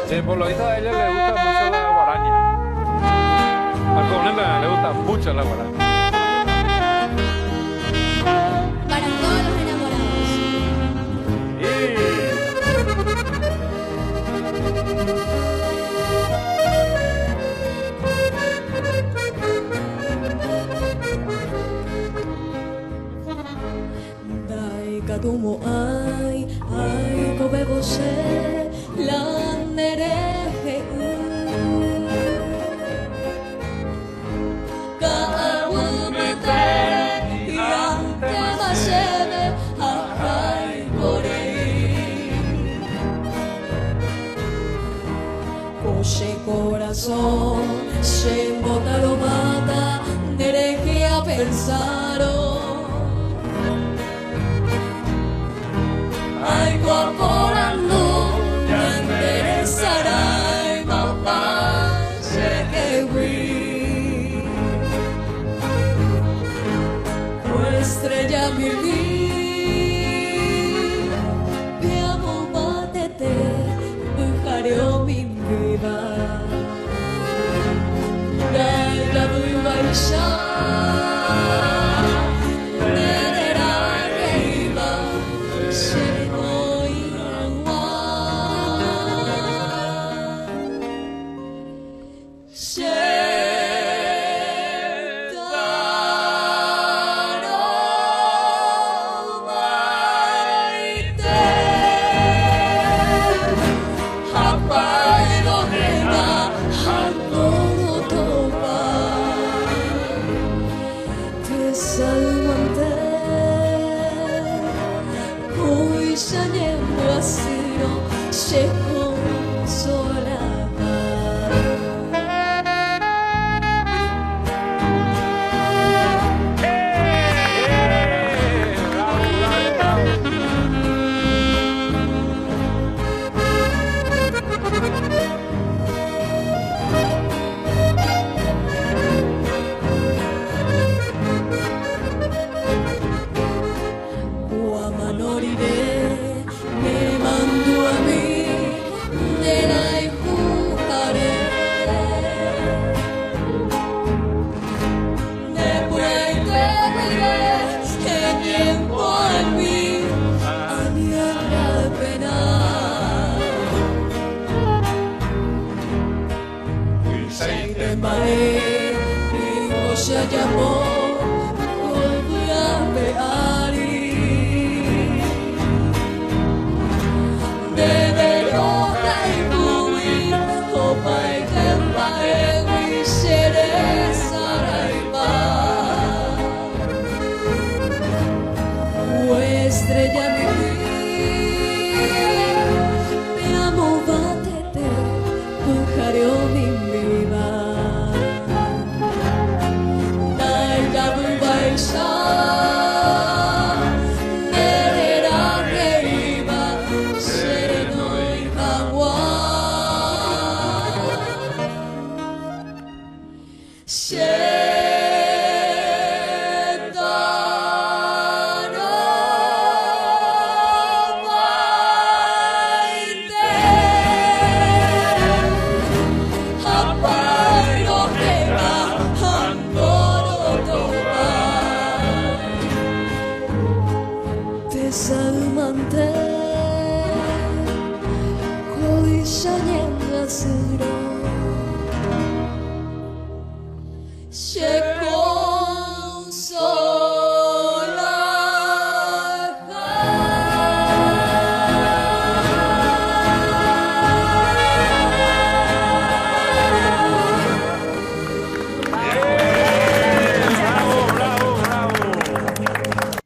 Por lo visto a ella le gusta mucho la guaraña. Al Coblenda le gusta mucho la guaraña. Para todos los enamorados. Daika como ai, ai kobe você, landereje. Kaawumete, yante masebe, ahai porei. Coche corazón, se embota lo mata, dereje a pensar. Incorporando, ya enderezará y papá se que vi. Tu estrella mi vida, piamo batete, bujareo mi vida. Dai la viva y ya. Se consolaba. Guamanoriré me mandó a mí. Se llamó Beari de Rota y Bui, Opa y Tempa, Ewi, Cereza, Raiba. Estrella mi vida, te amo, batete, bujareo mi vida. Salmante, koisanyen asuro.